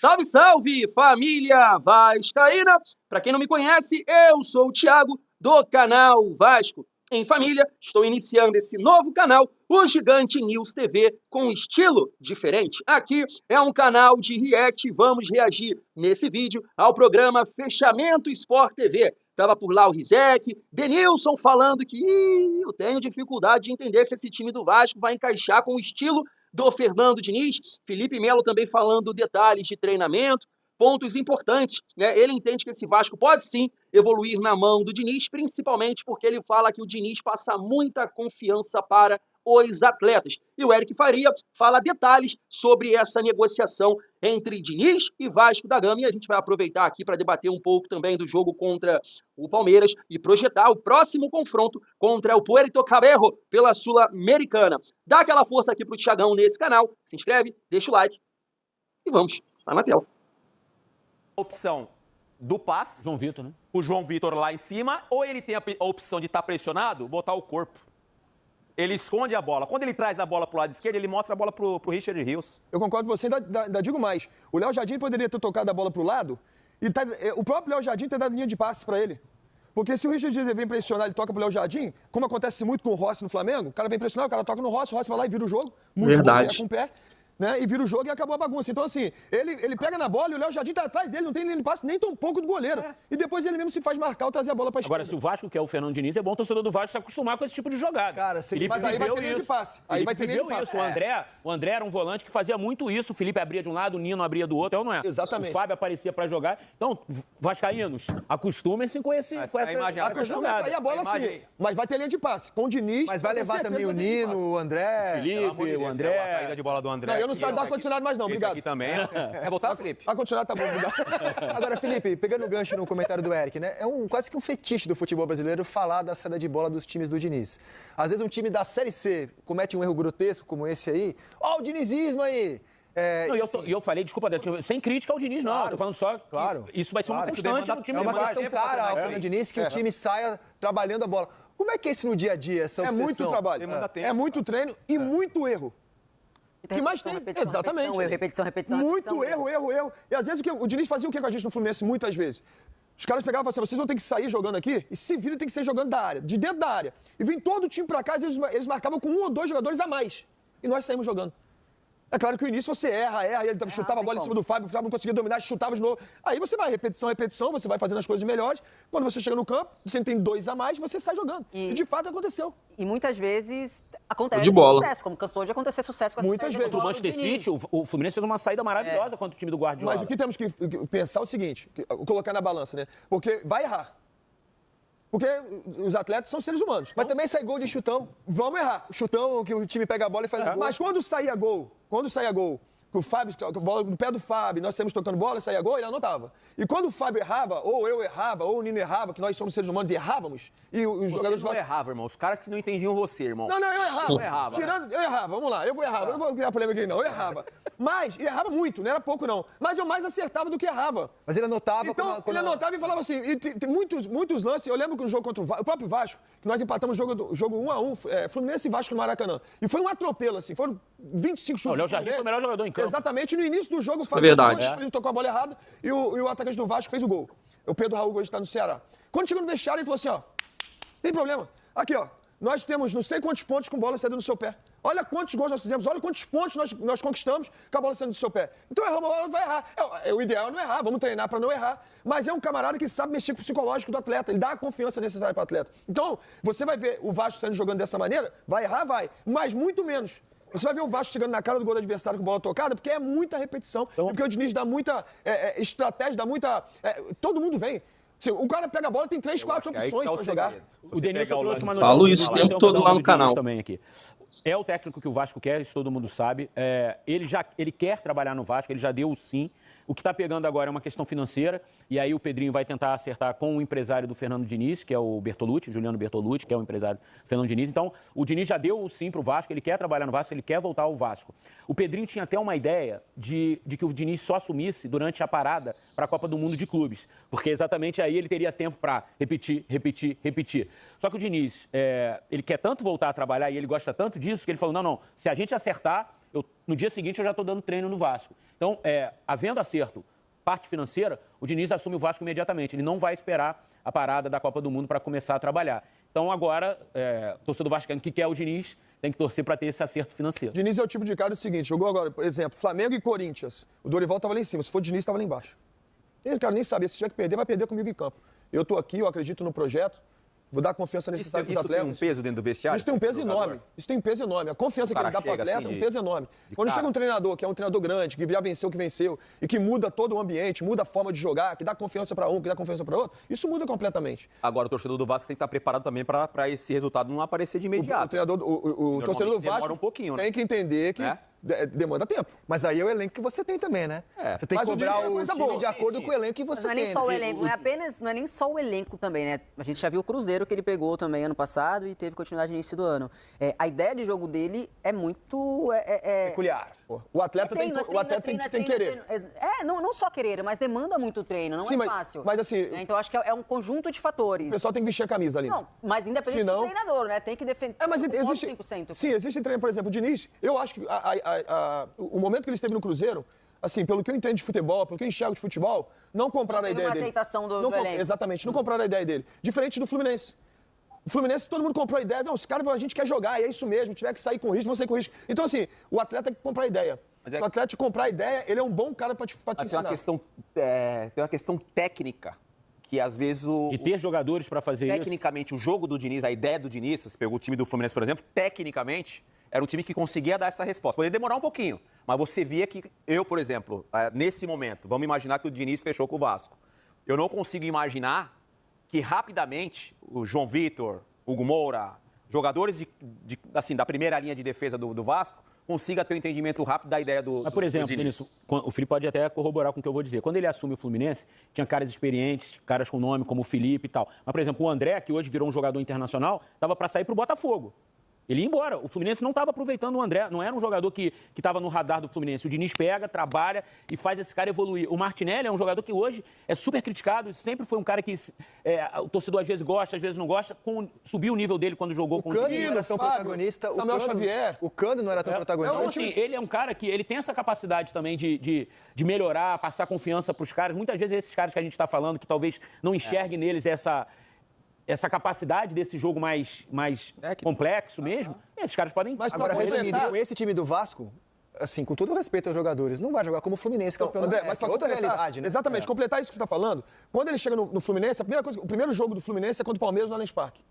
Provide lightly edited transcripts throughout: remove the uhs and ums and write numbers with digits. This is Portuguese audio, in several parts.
Salve, salve, família vascaína! Para quem não me conhece, eu sou o Thiago, do canal Vasco em Família. Estou iniciando esse novo canal, o Gigante News TV, com um estilo diferente. Aqui é um canal de react, vamos reagir nesse vídeo ao programa Fechamento Sport TV. Tava por lá o Rizek, Denilson falando que eu tenho dificuldade de entender se esse time do Vasco vai encaixar com o estilo do Fernando Diniz, Felipe Melo também falando detalhes de treinamento, pontos importantes, né? Ele entende que esse Vasco pode sim evoluir na mão do Diniz, principalmente porque ele fala que o Diniz passa muita confiança para os atletas. E o Eric Faria fala detalhes sobre essa negociação entre Diniz e Vasco da Gama, e a gente vai aproveitar aqui para debater um pouco também do jogo contra o Palmeiras e projetar o próximo confronto contra o Puerto Cabello pela Sul-Americana. Dá aquela força aqui pro Thiagão nesse canal, se inscreve, deixa o like e vamos, tá na tela. Opção do passe, João Vitor, né? o João Vitor lá em cima, ou ele tem a opção de estar pressionado, botar o corpo. Ele esconde a bola. Quando ele traz a bola pro lado esquerdo, ele mostra a bola pro Richard Rios. Eu concordo com você, ainda digo mais. O Léo Jardim poderia ter tocado a bola pro lado e o próprio Léo Jardim ter dado linha de passe para ele. Porque se o Richard Rios vem pressionar, ele toca pro Léo Jardim, como acontece muito com o Rossi no Flamengo, o cara vem pressionar, o cara toca no Rossi, o Rossi vai lá e vira o jogo. Muito Verdade. bom, com o pé. Né? E vira o jogo e acabou a bagunça. Então, assim, ele pega na bola e o Léo Jardim tá atrás dele, não tem linha de passe nem tão pouco do goleiro. E depois ele mesmo se faz marcar ou trazer a bola pra esquerda. Agora, se o Vasco, que é o Fernando Diniz, é bom o torcedor do Vasco se acostumar com esse tipo de jogada. Cara, Felipe mas aí vai viveu ter linha de isso. passe. Aí vai ter linha de Viveu passe. isso. O André era um volante que fazia muito isso. O Felipe abria de um lado, o Nino abria do outro. Então não é. Exatamente. O Fábio aparecia pra jogar. Então, vascaínos, acostumem-se com essa imagem- Acostuma a sair a bola assim. Mas vai ter linha de passe. Com o Diniz. Mas vai pode ter levar certeza também o que vai ter linha de passe. Nino, o André. Felipe, o A André. saída de bola do André. Não, eu não aqui, saio dar esse ar-condicionado mais não, esse obrigado. aqui também. Quer voltar, Felipe? Ar-condicionado tá bom, obrigado. Agora, Felipe, pegando o gancho no comentário do Eric, né? É quase que um fetiche do futebol brasileiro falar da saída de bola dos times do Diniz. Às vezes um time da Série C comete um erro grotesco como esse aí. Ó, o dinizismo aí! Não, e eu falei, desculpa, sem crítica ao Diniz, não. Claro, eu tô falando só que claro, isso vai ser uma claro. constante do time É do uma Vasco. questão cara ao Fernando Diniz que o time saia trabalhando a bola. Como é que é isso no dia a dia, essa É obsessão? muito trabalho. Demanda tempo. É muito treino e muito erro. Então, que mais tem? repetição, Exatamente. repetição, Muito erro. E às vezes o Diniz fazia o que com a gente no Fluminense muitas vezes? Os caras pegavam e falavam assim, vocês vão ter que sair jogando aqui e se viram tem que ser jogando da área, de dentro da área. E vem todo o time pra cá, às vezes eles marcavam com um ou dois jogadores a mais. E nós saímos jogando. É claro que no início você erra, e ele chutava a bola em cima do Fábio, o Fábio não conseguia dominar, chutava de novo. Aí você vai, repetição, você vai fazendo as coisas melhores. Quando você chega no campo, você tem dois a mais, você sai jogando. E de fato aconteceu. E muitas vezes acontece De bola. sucesso, como cansou de acontecer sucesso com essa Muitas saída vezes. de O bola Manchester do Diniz. City, o Fluminense fez uma saída maravilhosa contra o time do Guardiola. Mas o que temos que pensar é o seguinte, colocar na balança, né? Porque vai errar. Porque os atletas são seres humanos. Mas também sai gol de chutão. Vamos errar. Chutão que o time pega a bola e faz gol. Mas quando saía gol, com o Fábio, com a bola no pé do Fábio, nós saímos tocando bola, saía gol, ele anotava. E quando o Fábio errava, ou eu errava, ou o Nino errava, que nós somos seres humanos e errávamos, e os Você jogadores... não errava, irmão. Os caras que não entendiam você, irmão. Não, eu errava. Não errava, Eu errava, vamos lá, eu vou errar. Eu não vou criar polêmica aqui, não. Eu errava. Mas, e errava muito, não era pouco, não. Mas eu mais acertava do que errava. Mas ele anotava... Então, ele anotava e falava assim, e tem muitos lances, eu lembro que no jogo contra o próprio Vasco, que nós empatamos o jogo 1-1, Fluminense e Vasco no Maracanã. E foi um atropelo, assim, foram 25 chutes. O Léo do Jardim foi o Fluminense. melhor jogador em campo. Exatamente, no início do jogo, o Fábio verdade. tocou a bola errada e o atacante do Vasco fez o gol. O Pedro Raul hoje está no Ceará. Quando chegou no vestiário, ele falou assim, ó, tem problema. Aqui, ó, nós temos não sei quantos pontos com bola saindo do seu pé. Olha quantos gols nós fizemos, olha quantos pontos nós conquistamos com a bola saindo do seu pé. Então erramos, a bola vai errar. O ideal é não errar, vamos treinar para não errar. Mas é um camarada que sabe mexer com o psicológico do atleta, ele dá a confiança necessária para o atleta. Então, você vai ver o Vasco saindo jogando dessa maneira, vai errar, vai, mas muito menos. Você vai ver o Vasco chegando na cara do gol do adversário com bola tocada, porque é muita repetição. E porque o Diniz dá muita estratégia, dá muita... todo mundo vem. O cara pega a bola, tem 3, 4 opções para jogar. O Denilson trouxe uma Falo isso o tempo todo lá no canal. Também aqui. É o técnico que o Vasco quer, isso todo mundo sabe. Ele quer trabalhar no Vasco, ele já deu o sim. O que está pegando agora é uma questão financeira, e aí o Pedrinho vai tentar acertar com o empresário do Fernando Diniz, que é o Bertolucci, Juliano Bertolucci, que é o empresário do Fernando Diniz. Então, o Diniz já deu o sim para o Vasco, ele quer trabalhar no Vasco, ele quer voltar ao Vasco. O Pedrinho tinha até uma ideia de que o Diniz só assumisse durante a parada para a Copa do Mundo de Clubes, porque exatamente aí ele teria tempo para repetir. Só que o Diniz, ele quer tanto voltar a trabalhar e ele gosta tanto disso, que ele falou, não, se a gente acertar, no dia seguinte eu já estou dando treino no Vasco. Então, havendo acerto, parte financeira, o Diniz assume o Vasco imediatamente. Ele não vai esperar a parada da Copa do Mundo para começar a trabalhar. Então, agora, o torcedor vascaíno que quer o Diniz tem que torcer para ter esse acerto financeiro. Diniz é o tipo de cara do seguinte, jogou agora, por exemplo, Flamengo e Corinthians. O Dorival estava lá em cima, se for o Diniz, estava lá embaixo. Ele, cara, nem sabia, se tiver que perder, vai perder comigo em campo. Eu estou aqui, eu acredito no projeto, vou dar a confiança necessária para os atletas. Isso tem um peso dentro do vestiário? Isso tem um peso enorme. Isso tem um peso enorme. A confiança que ele dá para o atleta é um peso enorme. Quando chega um treinador, que é um treinador grande, que já venceu o que venceu, e que muda todo o ambiente, muda a forma de jogar, que dá confiança para um, que dá confiança para outro, isso muda completamente. Agora, o torcedor do Vasco tem que estar preparado também para esse resultado não aparecer de imediato. O torcedor do Vasco demora um pouquinho, né? tem que entender que demanda tempo. Mas aí é o elenco que você tem também, né? Você tem que cobrar o time de acordo com o elenco que você Não é tem. nem só o elenco, não é nem só o elenco também, né? A gente já viu o Cruzeiro que ele pegou também ano passado e teve continuidade no início do ano. A ideia de jogo dele é muito... Peculiar. O atleta tem que querer. Não só querer, mas demanda muito treino, não é fácil. Mas assim... Então acho que é um conjunto de fatores. O pessoal tem que vestir a camisa ali. Não, mas independente do treinador, né? Tem que defender. Mas existe... 100%. Sim, existe treino, por exemplo, o Diniz, eu acho que o momento que ele esteve no Cruzeiro, assim, pelo que eu entendo de futebol, pelo que eu enxergo de futebol, não compraram a ideia dele. Uma aceitação do elenco. Exatamente, não compraram a ideia dele. Diferente do Fluminense. O Fluminense, todo mundo comprou a ideia. Não, os caras, a gente quer jogar, e é isso mesmo. Tiver que sair com risco, vão sair com risco. Então, assim, o atleta tem que comprar a ideia. Se o atleta comprar a ideia, ele é um bom cara para te ensinar. Tem uma questão técnica, que às vezes E ter jogadores para fazer isso. Tecnicamente, o jogo do Diniz, a ideia do Diniz, você pegou o time do Fluminense, por exemplo, tecnicamente, era um time que conseguia dar essa resposta. Poderia demorar um pouquinho, mas você via que eu, por exemplo, nesse momento, vamos imaginar que o Diniz fechou com o Vasco. Eu não consigo imaginar que rapidamente o João Vitor, Hugo Moura, jogadores assim, da primeira linha de defesa do Vasco, consiga ter um entendimento rápido da ideia do Mas, por exemplo, do Diniz. o Felipe pode até corroborar com o que eu vou dizer. Quando ele assume o Fluminense, tinha caras experientes, caras com nome como o Felipe e tal. Mas, por exemplo, o André, que hoje virou um jogador internacional, estava para sair para o Botafogo. Ele ia embora. O Fluminense não estava aproveitando o André. Não era um jogador que estava no radar do Fluminense. O Diniz pega, trabalha e faz esse cara evoluir. O Martinelli é um jogador que hoje é super criticado e sempre foi um cara que o torcedor às vezes gosta, às vezes não gosta. Subiu o nível dele quando jogou com o Cano não era tão protagonista. Samuel Xavier. O Cano não era tão protagonista. Então, assim, ele é um cara que ele tem essa capacidade também de melhorar, passar confiança para os caras. Muitas vezes esses caras que a gente está falando, que talvez não enxerguem neles essa capacidade desse jogo mais complexo mesmo, esses caras podem... Mas Agora, resumindo, com esse time do Vasco, assim, com todo respeito aos jogadores, não vai jogar como o Fluminense, campeão André, mas para outra completar, realidade, né? Exatamente, completar isso que você está falando, quando ele chega no Fluminense, o primeiro jogo do Fluminense é contra o Palmeiras no Allianz Parque.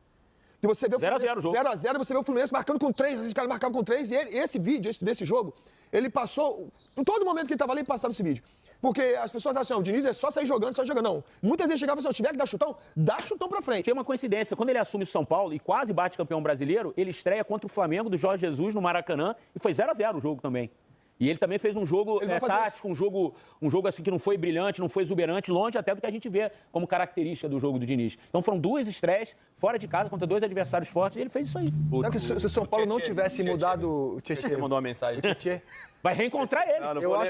E você vê o 0x0 o jogo. 0x0, você vê o Fluminense marcando com 3, esses caras marcavam com 3, e esse vídeo desse jogo, ele passou, em todo momento que ele estava ali, ele passava esse vídeo. Porque as pessoas acham, o Diniz é só sair jogando, só jogando. Não. Muitas vezes chegava e falava, se tiver que dar chutão, dá chutão pra frente. Tem uma coincidência, quando ele assume o São Paulo e quase bate campeão brasileiro, ele estreia contra o Flamengo do Jorge Jesus no Maracanã e foi 0x0 o jogo também. E ele também fez um jogo tático, um jogo assim que não foi brilhante, não foi exuberante, longe até do que a gente vê como característica do jogo do Diniz. Então foram duas estreias fora de casa contra dois adversários fortes e ele fez isso aí. Sabe que se o São Paulo não tivesse mudado o Tietê... Você mandou uma mensagem. Vai reencontrar ele.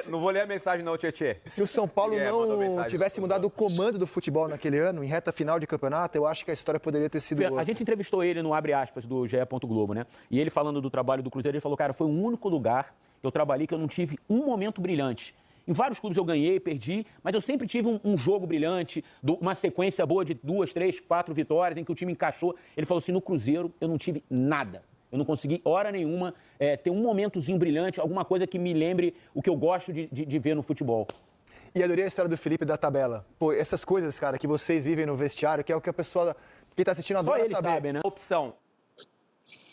Não vou ler a mensagem não, Tietê. Se o São Paulo não tivesse mudado o comando do futebol naquele ano, em reta final de campeonato, eu acho que a história poderia ter sido outra. A gente entrevistou ele no Abre Aspas do GE. Globo, né? E ele falando do trabalho do Cruzeiro, ele falou, cara, foi o único lugar que eu trabalhei que eu não tive um momento brilhante. Em vários clubes eu ganhei, perdi, mas eu sempre tive um jogo brilhante, uma sequência boa de 2, 3, 4 vitórias, em que o time encaixou. Ele falou assim, no Cruzeiro eu não tive nada. Eu não consegui, hora nenhuma, ter um momentozinho brilhante, alguma coisa que me lembre o que eu gosto de ver no futebol. E adorei a história do Felipe da tabela. Pô, essas coisas, cara, que vocês vivem no vestiário, que é o que a pessoa que tá assistindo adora saber. Só eles sabem, né? Opção.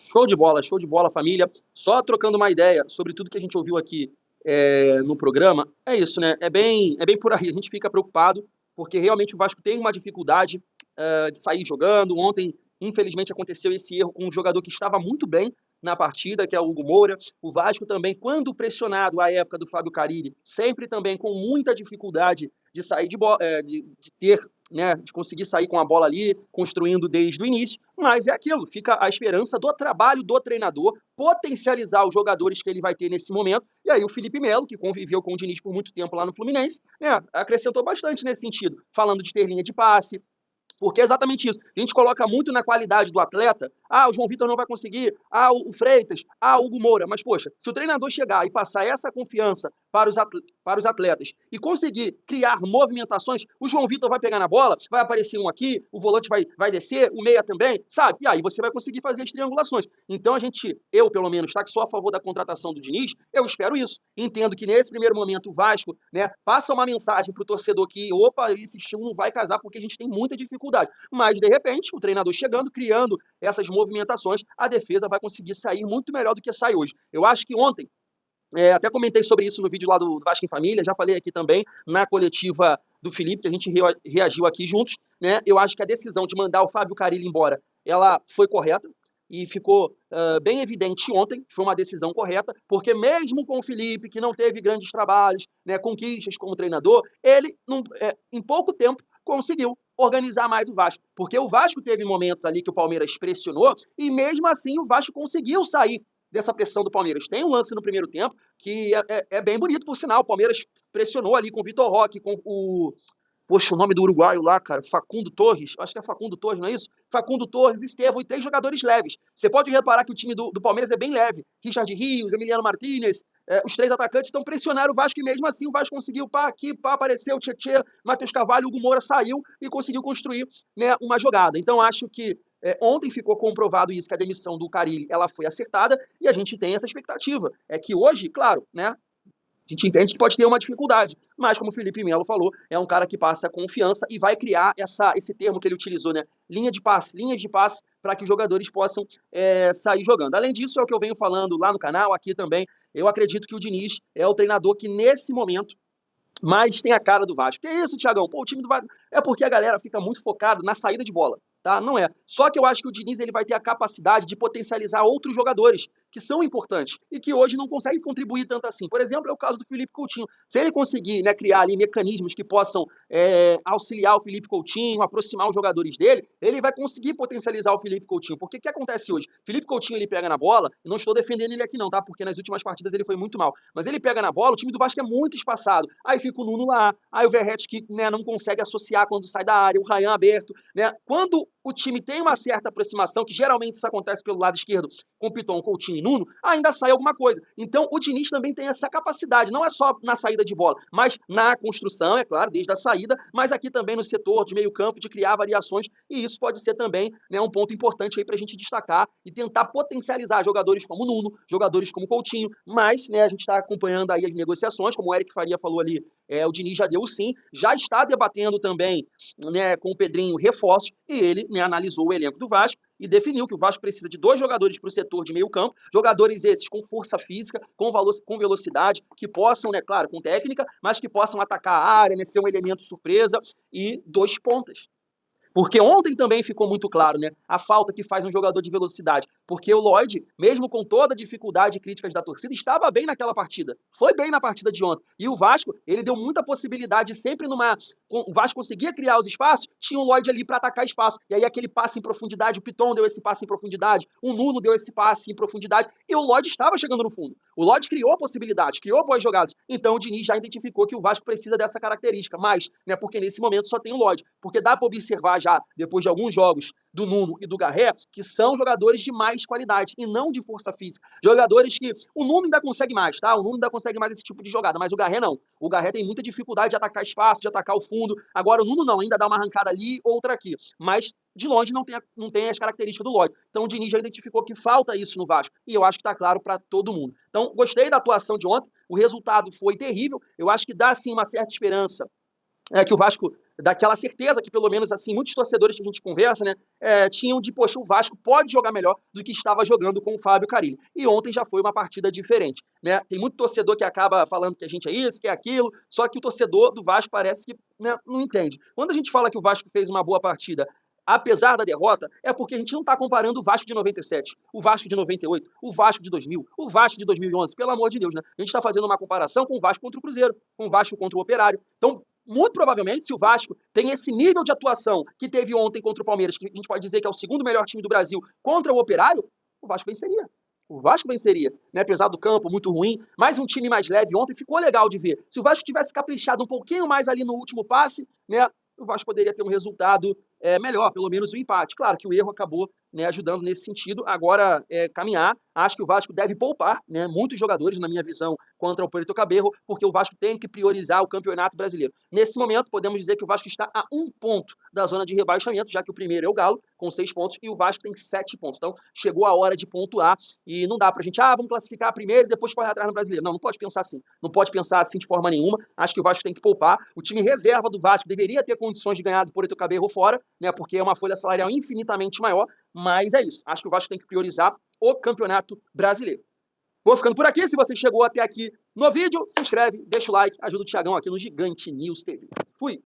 Show de bola, família. Só trocando uma ideia sobre tudo que a gente ouviu aqui no programa, é isso, né? É bem por aí. A gente fica preocupado, porque realmente o Vasco tem uma dificuldade de sair jogando. Ontem, infelizmente, aconteceu esse erro com um jogador que estava muito bem na partida, que é o Hugo Moura. O Vasco também, quando pressionado à época do Fábio Carille, sempre também com muita dificuldade de sair de ter, né, de conseguir sair com a bola ali, construindo desde o início, mas é aquilo, fica a esperança do trabalho do treinador, potencializar os jogadores que ele vai ter nesse momento, e aí o Felipe Melo, que conviveu com o Diniz por muito tempo lá no Fluminense, né, acrescentou bastante nesse sentido, falando de ter linha de passe, porque é exatamente isso. A gente coloca muito na qualidade do atleta o João Vitor não vai conseguir, o Freitas, o Hugo Moura. Mas, poxa, se o treinador chegar e passar essa confiança para os atletas e conseguir criar movimentações, o João Vitor vai pegar na bola, vai aparecer um aqui, o volante vai descer, o meia também, sabe? E aí você vai conseguir fazer as triangulações. Então eu pelo menos, que sou a favor da contratação do Diniz, eu espero isso. Entendo que nesse primeiro momento o Vasco, né, passa uma mensagem para o torcedor que, opa, esse estilo não vai casar porque a gente tem muita dificuldade. Mas, de repente, o treinador chegando, criando essas movimentações, a defesa vai conseguir sair muito melhor do que sai hoje. Eu acho que ontem, até comentei sobre isso no vídeo lá do Vasco em Família, já falei aqui também na coletiva do Felipe, que a gente reagiu aqui juntos, né? Eu acho que a decisão de mandar o Fábio Carille embora, ela foi correta e ficou bem evidente ontem, foi uma decisão correta, porque mesmo com o Felipe, que não teve grandes trabalhos, né, conquistas como treinador, ele, em pouco tempo, conseguiu organizar mais o Vasco, porque o Vasco teve momentos ali que o Palmeiras pressionou e mesmo assim o Vasco conseguiu sair dessa pressão do Palmeiras. Tem um lance no primeiro tempo que é bem bonito, por sinal. O Palmeiras pressionou ali com o Vitor Roque, com o... Poxa, o nome do uruguaio lá, cara, Facundo Torres, acho que é Facundo Torres, não é isso? Facundo Torres, Estevão e 3 jogadores leves. Você pode reparar que o time do Palmeiras é bem leve. Richard Rios, Emiliano Martínez, os 3 atacantes estão pressionando o Vasco e mesmo assim o Vasco conseguiu, apareceu o Tietê, Matheus Carvalho, Hugo Moura saiu e conseguiu construir, né, uma jogada. Então acho que ontem ficou comprovado isso, que a demissão do Carille ela foi acertada e a gente tem essa expectativa. É que hoje, claro, né, a gente entende que pode ter uma dificuldade, mas como o Felipe Melo falou, é um cara que passa confiança e vai criar esse termo que ele utilizou, né? Linhas de passe, para que os jogadores possam sair jogando. Além disso, é o que eu venho falando lá no canal, aqui também, eu acredito que o Diniz é o treinador que nesse momento mais tem a cara do Vasco. Que é isso, Thiagão? Pô, o time do Vasco... É porque a galera fica muito focada na saída de bola. Tá? Não é. Só que eu acho que o Diniz ele vai ter a capacidade de potencializar outros jogadores que são importantes e que hoje não conseguem contribuir tanto assim. Por exemplo, é o caso do Felipe Coutinho. Se ele conseguir, né, criar ali mecanismos que possam auxiliar o Felipe Coutinho, aproximar os jogadores dele, ele vai conseguir potencializar o Felipe Coutinho. Porque o que acontece hoje? Felipe Coutinho ele pega na bola, e não estou defendendo ele aqui não, tá? Porque nas últimas partidas ele foi muito mal. Mas ele pega na bola, o time do Vasco é muito espaçado. Aí fica o Nuno lá, aí o Verratti que, né, não consegue associar quando sai da área, o Ryan aberto, né? Quando o time tem uma certa aproximação, que geralmente isso acontece pelo lado esquerdo, com Piton, Coutinho e Nuno, ainda sai alguma coisa. Então, o Diniz também tem essa capacidade, não é só na saída de bola, mas na construção, é claro, desde a saída, mas aqui também no setor de meio campo, de criar variações, e isso pode ser também, né, um ponto importante aí para a gente destacar e tentar potencializar jogadores como Nuno, jogadores como Coutinho, mas, né, a gente está acompanhando aí as negociações, como o Eric Faria falou ali, o Diniz já deu o sim, já está debatendo também, né, com o Pedrinho reforços, e ele, né, analisou o elenco do Vasco e definiu que o Vasco precisa de 2 jogadores para o setor de meio campo, jogadores esses com força física, com velocidade, que possam, né, claro, com técnica, mas que possam atacar a área, né, ser um elemento surpresa, e 2 pontas. Porque ontem também ficou muito claro, né, a falta que faz um jogador de velocidade. Porque o Lloyd, mesmo com toda a dificuldade e críticas da torcida, estava bem naquela partida. Foi bem na partida de ontem. E o Vasco, ele deu muita possibilidade sempre o Vasco conseguia criar os espaços, tinha o Lloyd ali para atacar espaço. E aí aquele passe em profundidade, o Piton deu esse passe em profundidade, o Nuno deu esse passe em profundidade, e o Lloyd estava chegando no fundo. O Lloyd criou possibilidades, criou boas jogadas. Então o Diniz já identificou que o Vasco precisa dessa característica. Mas, né, porque nesse momento só tem o Lloyd. Porque dá para observar já, depois de alguns jogos do Nuno e do Garré, que são jogadores de mais qualidade e não de força física. Jogadores que o Nuno ainda consegue mais, tá? O Nuno ainda consegue mais esse tipo de jogada, mas o Garré não. O Garré tem muita dificuldade de atacar espaço, de atacar o fundo. Agora o Nuno não, ainda dá uma arrancada ali, outra aqui. Mas de longe não tem as características do Lloyd. Então o Diniz já identificou que falta isso no Vasco. E eu acho que está claro para todo mundo. Então gostei da atuação de ontem. O resultado foi terrível. Eu acho que dá, sim, uma certa esperança que o Vasco, daquela certeza que pelo menos assim muitos torcedores que a gente conversa, né, tinham de, poxa, o Vasco pode jogar melhor do que estava jogando com o Fábio Carille. E ontem já foi uma partida diferente, né? Tem muito torcedor que acaba falando que a gente é isso, que é aquilo, só que o torcedor do Vasco parece que, né, não entende. Quando a gente fala que o Vasco fez uma boa partida, apesar da derrota, é porque a gente não está comparando o Vasco de 97, o Vasco de 98, o Vasco de 2000, o Vasco de 2011, pelo amor de Deus, né? A gente está fazendo uma comparação com o Vasco contra o Cruzeiro, com o Vasco contra o Operário. Então, muito provavelmente, se o Vasco tem esse nível de atuação que teve ontem contra o Palmeiras, que a gente pode dizer que é o 2º melhor time do Brasil, contra o Operário, o Vasco venceria. O Vasco venceria, né? Apesar do campo muito ruim, mas um time mais leve ontem ficou legal de ver. Se o Vasco tivesse caprichado um pouquinho mais ali no último passe, né, o Vasco poderia ter um resultado melhor, pelo menos o empate. Claro que o erro acabou, né, ajudando nesse sentido. Agora, caminhar, acho que o Vasco deve poupar, né, muitos jogadores, na minha visão, contra o Puerto Cabello, porque o Vasco tem que priorizar o Campeonato Brasileiro. Nesse momento, podemos dizer que o Vasco está a 1 ponto da zona de rebaixamento, já que o primeiro é o Galo, com 6 pontos, e o Vasco tem 7 pontos. Então, chegou a hora de pontuar, e não dá pra gente, vamos classificar primeiro e depois correr atrás no Brasileiro. Não pode pensar assim. Não pode pensar assim de forma nenhuma. Acho que o Vasco tem que poupar. O time reserva do Vasco deveria ter condições de ganhar do Puerto Cabello fora, né, porque é uma folha salarial infinitamente maior, mas é isso. Acho que o Vasco tem que priorizar o Campeonato Brasileiro. Vou ficando por aqui. Se você chegou até aqui no vídeo, se inscreve, deixa o like, ajuda o Thiagão aqui no Gigante News TV. Fui!